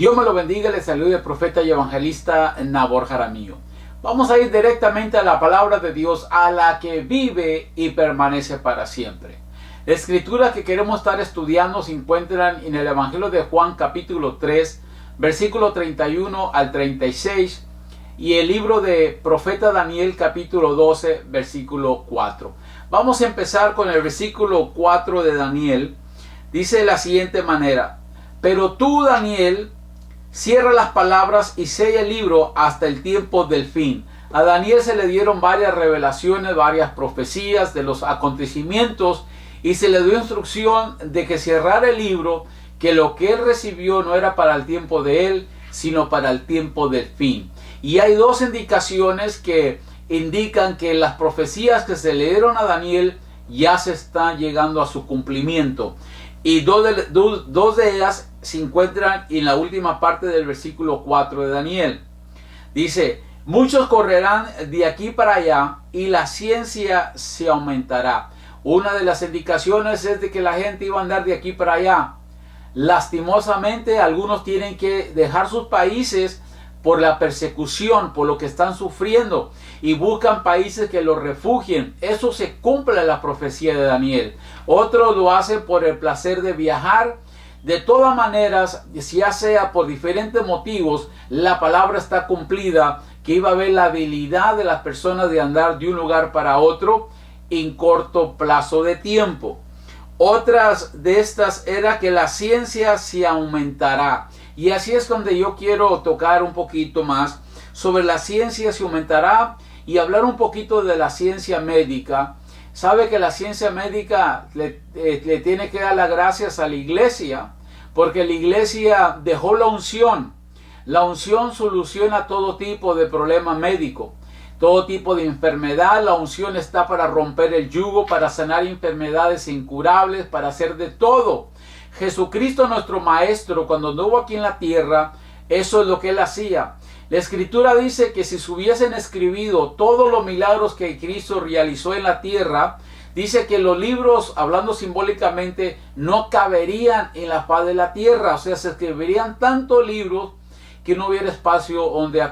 Dios me lo bendiga, le saluda el profeta y evangelista Nabor Jaramillo. Vamos a ir directamente a la palabra de Dios, a la que vive y permanece para siempre. La escritura que queremos estar estudiando se encuentra en el Evangelio de Juan capítulo 3, versículo 31 al 36, y el libro de profeta Daniel capítulo 12, versículo 4. Vamos a empezar con el versículo 4 de Daniel. Dice de la siguiente manera: pero tú, Daniel, cierra las palabras y sella el libro hasta el tiempo del fin. A Daniel se le dieron varias revelaciones, varias profecías de los acontecimientos, y se le dio instrucción de que cerrara el libro, que lo que él recibió no era para el tiempo de él, sino para el tiempo del fin. Y hay dos indicaciones que indican que las profecías que se le dieron a Daniel ya se están llegando a su cumplimiento. Y dos de ellas se encuentran en la última parte del versículo 4 de Daniel. Dice: muchos correrán de aquí para allá y la ciencia se aumentará. Una de las indicaciones es de que la gente iba a andar de aquí para allá. Lastimosamente, algunos tienen que dejar sus países por la persecución, por lo que están sufriendo, y buscan países que los refugien. Eso se cumple en la profecía de Daniel. Otros lo hacen por el placer de viajar. De todas maneras, ya sea por diferentes motivos, la palabra está cumplida, que iba a haber la habilidad de las personas de andar de un lugar para otro en corto plazo de tiempo. Otras de estas era que la ciencia se aumentará. Y así es donde yo quiero tocar un poquito más sobre la ciencia se aumentará y hablar un poquito de la ciencia médica. Sabe que la ciencia médica le tiene que dar las gracias a la iglesia, porque la iglesia dejó la unción. La unción soluciona todo tipo de problema médico, todo tipo de enfermedad. La unción está para romper el yugo, para sanar enfermedades incurables, para hacer de todo. Jesucristo, nuestro Maestro, cuando anduvo aquí en la tierra, eso es lo que él hacía. La Escritura dice que si se hubiesen escrito todos los milagros que Cristo realizó en la tierra, dice que los libros, hablando simbólicamente, no caberían en la faz de la tierra. O sea, se escribirían tantos libros que no hubiera espacio donde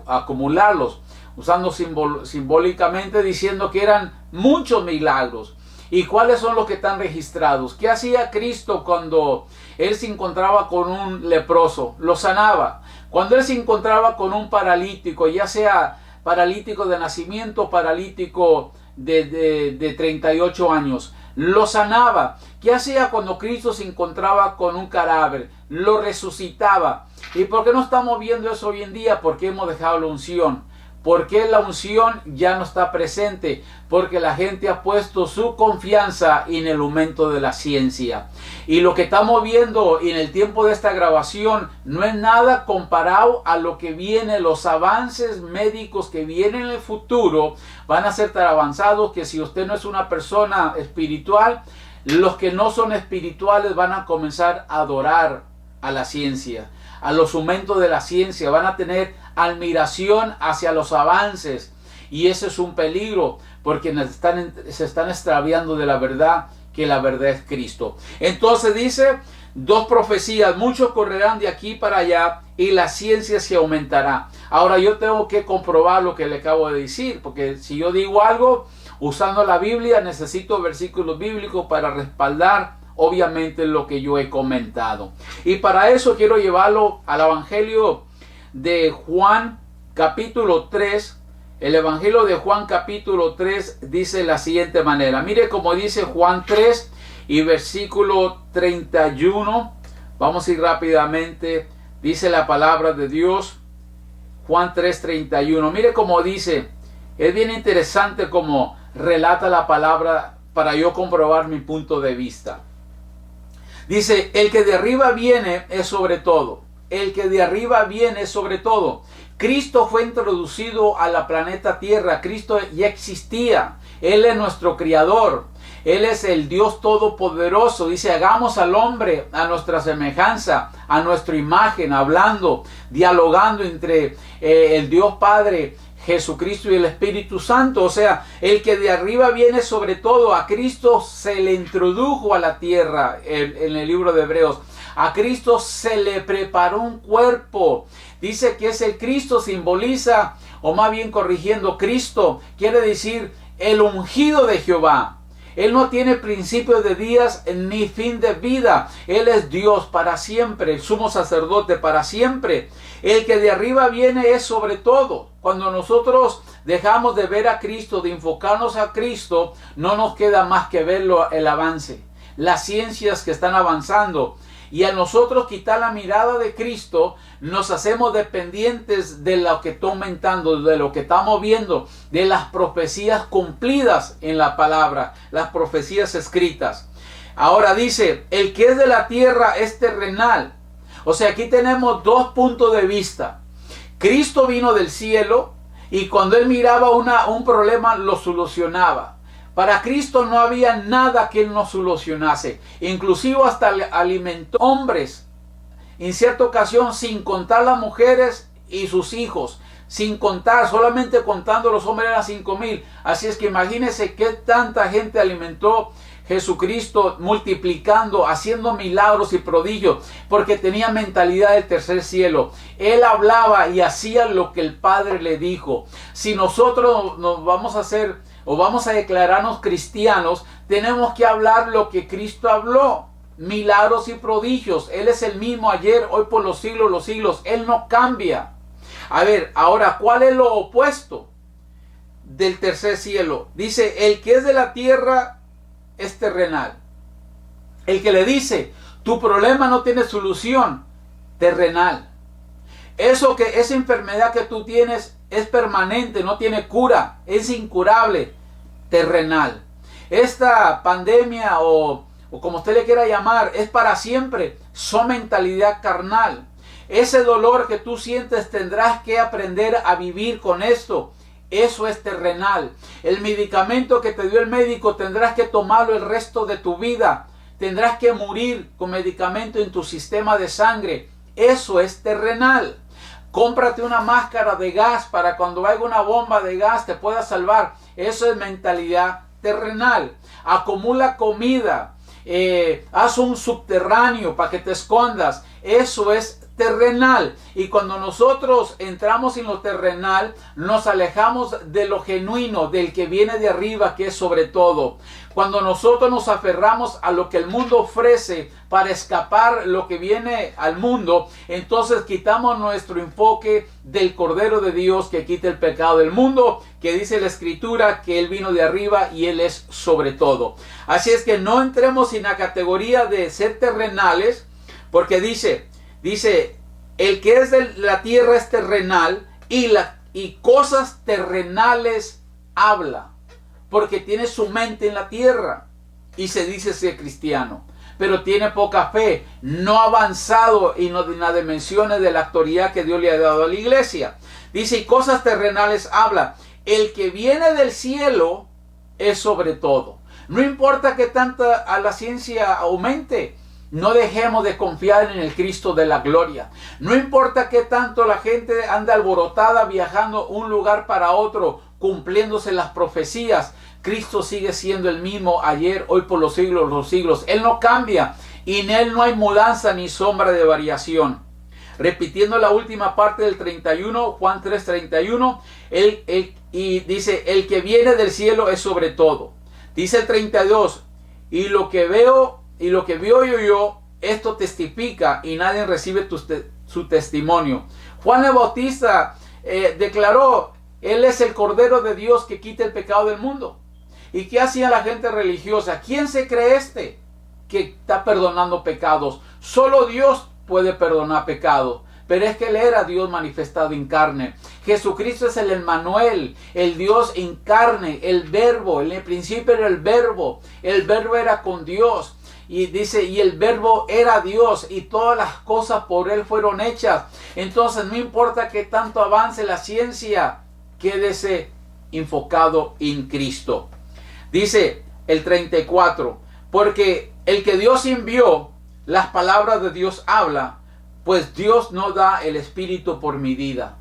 acumularlos. Usando simbólicamente, diciendo que eran muchos milagros. ¿Y cuáles son los que están registrados? ¿Qué hacía Cristo cuando él se encontraba con un leproso? Lo sanaba. Cuando él se encontraba con un paralítico, ya sea paralítico de nacimiento, paralítico de 38 años, lo sanaba. ¿Qué hacía cuando Cristo se encontraba con un cadáver? Lo resucitaba. ¿Y por qué no estamos viendo eso hoy en día? Porque hemos dejado la unción. ¿Por qué la unción ya no está presente? Porque la gente ha puesto su confianza en el aumento de la ciencia. Y lo que estamos viendo en el tiempo de esta grabación no es nada comparado a lo que viene. Los avances médicos que vienen en el futuro van a ser tan avanzados que si usted no es una persona espiritual, los que no son espirituales van a comenzar a adorar a la ciencia, a los aumentos de la ciencia. Van a tener admiración hacia los avances, y ese es un peligro, porque se están extraviando de la verdad, que la verdad es Cristo. Entonces dice, dos profecías: muchos correrán de aquí para allá y la ciencia se aumentará. Ahora yo tengo que comprobar lo que le acabo de decir, porque si yo digo algo usando la Biblia, necesito versículos bíblicos para respaldar obviamente lo que yo he comentado. Y para eso quiero llevarlo al Evangelio de Juan capítulo 3. El Evangelio de Juan capítulo 3 dice de la siguiente manera. Mire cómo dice Juan 3 y versículo 31. Vamos a ir rápidamente. Dice la palabra de Dios. Juan 3, 31. Mire cómo dice. Es bien interesante cómo relata la palabra para yo comprobar mi punto de vista. Dice: el que de arriba viene es sobre todo. El que de arriba viene es sobre todo. Cristo fue introducido a la planeta Tierra. Cristo ya existía. Él es nuestro Creador. Él es el Dios Todopoderoso. Dice: hagamos al hombre a nuestra semejanza, a nuestra imagen, hablando, dialogando entre el Dios Padre, Jesucristo y el Espíritu Santo. O sea, el que de arriba viene sobre todo. A Cristo se le introdujo a la tierra en el libro de Hebreos. A Cristo se le preparó un cuerpo. Dice que es el Cristo, simboliza, o más bien corrigiendo, Cristo quiere decir el ungido de Jehová. Él no tiene principio de días ni fin de vida. Él es Dios para siempre, el sumo sacerdote para siempre. El que de arriba viene es sobre todo. Cuando nosotros dejamos de ver a Cristo, de enfocarnos a Cristo, no nos queda más que verlo, el avance, las ciencias que están avanzando. Y a nosotros quitar la mirada de Cristo, nos hacemos dependientes de lo que está aumentando, de lo que estamos viendo, de las profecías cumplidas en la palabra, las profecías escritas. Ahora dice, el que es de la tierra es terrenal. O sea, aquí tenemos dos puntos de vista. Cristo vino del cielo y cuando él miraba un problema lo solucionaba. Para Cristo no había nada que él no solucionase. Inclusive hasta alimentó hombres. En cierta ocasión, sin contar las mujeres y sus hijos. Sin contar, solamente contando los hombres eran 5,000. Así es que imagínense qué tanta gente alimentó Jesucristo, multiplicando, haciendo milagros y prodigios, porque tenía mentalidad del tercer cielo. Él hablaba y hacía lo que el Padre le dijo. Si nosotros nos vamos a hacer o vamos a declararnos cristianos, tenemos que hablar lo que Cristo habló. Milagros y prodigios. Él es el mismo ayer, hoy, por los siglos. Él no cambia. A ver, ahora, ¿cuál es lo opuesto del tercer cielo? Dice, el que es de la tierra es terrenal. El que le dice, tu problema no tiene solución, terrenal. Esa enfermedad que tú tienes es permanente, no tiene cura, es incurable, terrenal. Esta pandemia o como usted le quiera llamar, es para siempre, son mentalidad carnal. Ese dolor que tú sientes tendrás que aprender a vivir con esto. Eso es terrenal. El medicamento que te dio el médico tendrás que tomarlo el resto de tu vida. Tendrás que morir con medicamento en tu sistema de sangre. Eso es terrenal. Cómprate una máscara de gas para cuando haya una bomba de gas te pueda salvar. Eso es mentalidad terrenal. Acumula comida. Haz un subterráneo para que te escondas. Eso es terrenal. Y cuando nosotros entramos en lo terrenal, nos alejamos de lo genuino, del que viene de arriba, que es sobre todo. Cuando nosotros nos aferramos a lo que el mundo ofrece para escapar lo que viene al mundo, entonces quitamos nuestro enfoque del Cordero de Dios que quita el pecado del mundo, que dice la Escritura que Él vino de arriba y Él es sobre todo. Así es que no entremos en la categoría de ser terrenales, porque dice, el que es de la tierra es terrenal y cosas terrenales habla, porque tiene su mente en la tierra y se dice ser cristiano, pero tiene poca fe, no ha avanzado en las dimensiones de la autoridad que Dios le ha dado a la iglesia. Dice, y cosas terrenales habla, el que viene del cielo es sobre todo. No importa que tanta a la ciencia aumente, no dejemos de confiar en el Cristo de la gloria. No importa que tanto la gente ande alborotada viajando un lugar para otro, cumpliéndose las profecías. Cristo sigue siendo el mismo ayer, hoy, por los siglos de los siglos. Él no cambia y en Él no hay mudanza ni sombra de variación. Repitiendo la última parte del 31, Juan 3:31, y dice, el que viene del cielo es sobre todo. Dice el 32, y lo que vio yo, esto testifica y nadie recibe su testimonio. Juan el Bautista declaró, Él es el Cordero de Dios que quita el pecado del mundo. ¿Y qué hacía la gente religiosa? ¿Quién se cree que está perdonando pecados? Solo Dios puede perdonar pecados. Pero es que Él era Dios manifestado en carne. Jesucristo es el Emmanuel, el Dios en carne, el Verbo. En el principio era el Verbo era con Dios. Y dice, y el Verbo era Dios y todas las cosas por Él fueron hechas. Entonces no importa que tanto avance la ciencia, quédese enfocado en Cristo. Dice el 34, porque el que Dios envió, las palabras de Dios habla, pues Dios no da el Espíritu por medida.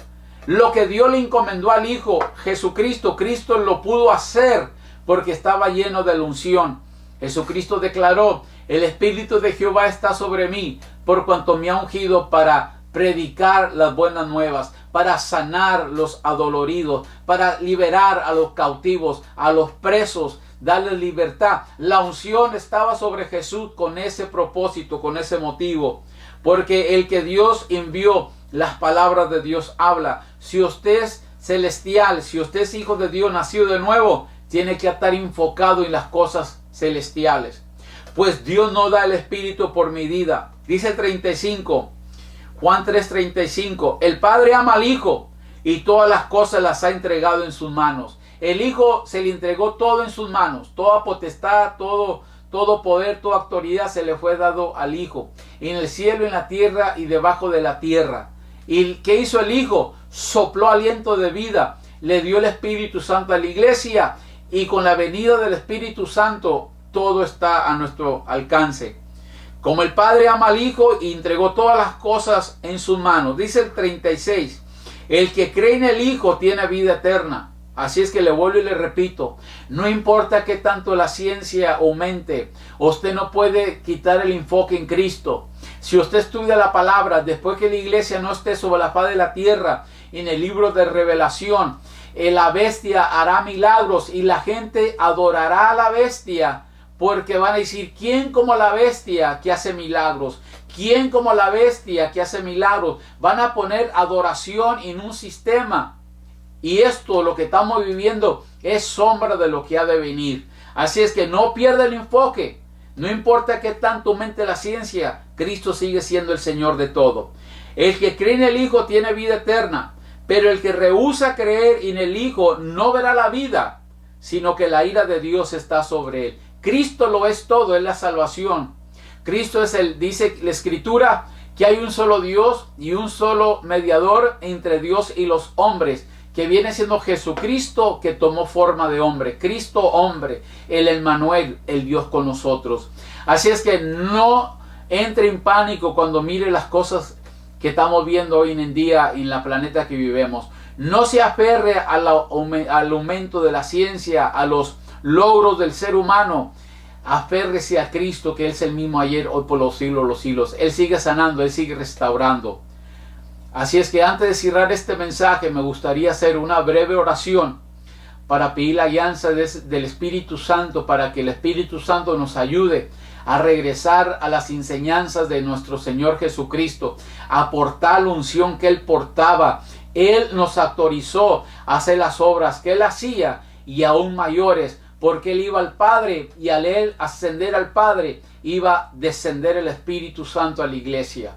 Lo que Dios le encomendó al Hijo, Jesucristo, Cristo lo pudo hacer porque estaba lleno de la unción. Jesucristo declaró, el Espíritu de Jehová está sobre mí, por cuanto me ha ungido para predicar las buenas nuevas, para sanar los adoloridos, para liberar a los cautivos, a los presos, darles libertad. La unción estaba sobre Jesús con ese propósito, con ese motivo, porque el que Dios envió, las palabras de Dios habla. Si usted es celestial, si usted es hijo de Dios, nacido de nuevo, tiene que estar enfocado en las cosas celestiales. Pues Dios no da el Espíritu por medida. Dice 35, Juan 3:35, el Padre ama al Hijo y todas las cosas las ha entregado en sus manos. El Hijo se le entregó todo en sus manos, toda potestad, todo poder, toda autoridad se le fue dado al Hijo, en el cielo, en la tierra y debajo de la tierra. ¿Y qué hizo el Hijo? Sopló aliento de vida, le dio el Espíritu Santo a la iglesia, y con la venida del Espíritu Santo todo está a nuestro alcance. Como el Padre ama al Hijo y entregó todas las cosas en sus manos. Dice el 36, el que cree en el Hijo tiene vida eterna. Así es que le vuelvo y le repito, no importa que tanto la ciencia aumente, usted no puede quitar el enfoque en Cristo. Si usted estudia la palabra, después que la iglesia no esté sobre la faz de la tierra, en el libro de Revelación, la bestia hará milagros y la gente adorará a la bestia, porque van a decir, ¿quién como la bestia que hace milagros? ¿Quién como la bestia que hace milagros? Van a poner adoración en un sistema. Y esto, lo que estamos viviendo, es sombra de lo que ha de venir. Así es que no pierda el enfoque. No importa qué tanto aumente la ciencia, Cristo sigue siendo el Señor de todo. El que cree en el Hijo tiene vida eterna, pero el que rehúsa creer en el Hijo no verá la vida, sino que la ira de Dios está sobre él. Cristo lo es todo, es la salvación. Cristo es dice la Escritura, que hay un solo Dios y un solo mediador entre Dios y los hombres, que viene siendo Jesucristo, que tomó forma de hombre. Cristo hombre, el Emmanuel, el Dios con nosotros. Así es que no entre en pánico cuando mire las cosas que estamos viendo hoy en día en la planeta que vivimos. No se aferre al aumento de la ciencia, a los logros del ser humano. Aférrese a Cristo, que Él es el mismo ayer, hoy, por los siglos de los siglos. Él sigue sanando, Él sigue restaurando. Así es que antes de cerrar este mensaje, me gustaría hacer una breve oración para pedir la alianza del Espíritu Santo, para que el Espíritu Santo nos ayude a regresar a las enseñanzas de nuestro Señor Jesucristo, a portar la unción que Él portaba. Él nos autorizó a hacer las obras que Él hacía y aún mayores, porque Él iba al Padre y al Él ascender al Padre, iba a descender el Espíritu Santo a la iglesia.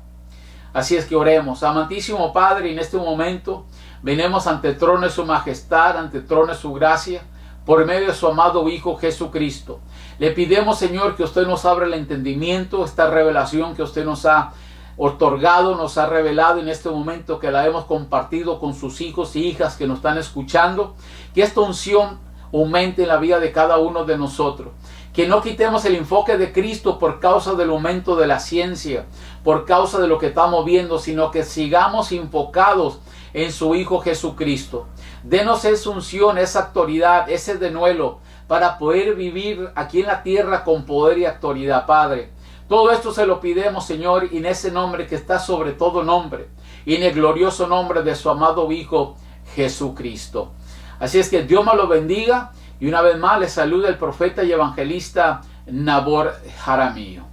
Así es que oremos. Amantísimo Padre, en este momento venimos ante el trono de su majestad, ante el trono de su gracia, por medio de su amado Hijo Jesucristo. Le pidemos, Señor, que usted nos abra el entendimiento, esta revelación que usted nos ha otorgado, nos ha revelado en este momento, que la hemos compartido con sus hijos y hijas que nos están escuchando, que esta unción aumente en la vida de cada uno de nosotros. Que no quitemos el enfoque de Cristo por causa del aumento de la ciencia, por causa de lo que estamos viendo, sino que sigamos enfocados en su Hijo Jesucristo. Denos esa unción, esa autoridad, ese denuelo, para poder vivir aquí en la tierra con poder y autoridad, Padre. Todo esto se lo pidemos, Señor, en ese nombre que está sobre todo nombre, y en el glorioso nombre de su amado Hijo Jesucristo. Así es que Dios me lo bendiga. Y una vez más les saluda el profeta y evangelista Nabor Jaramillo.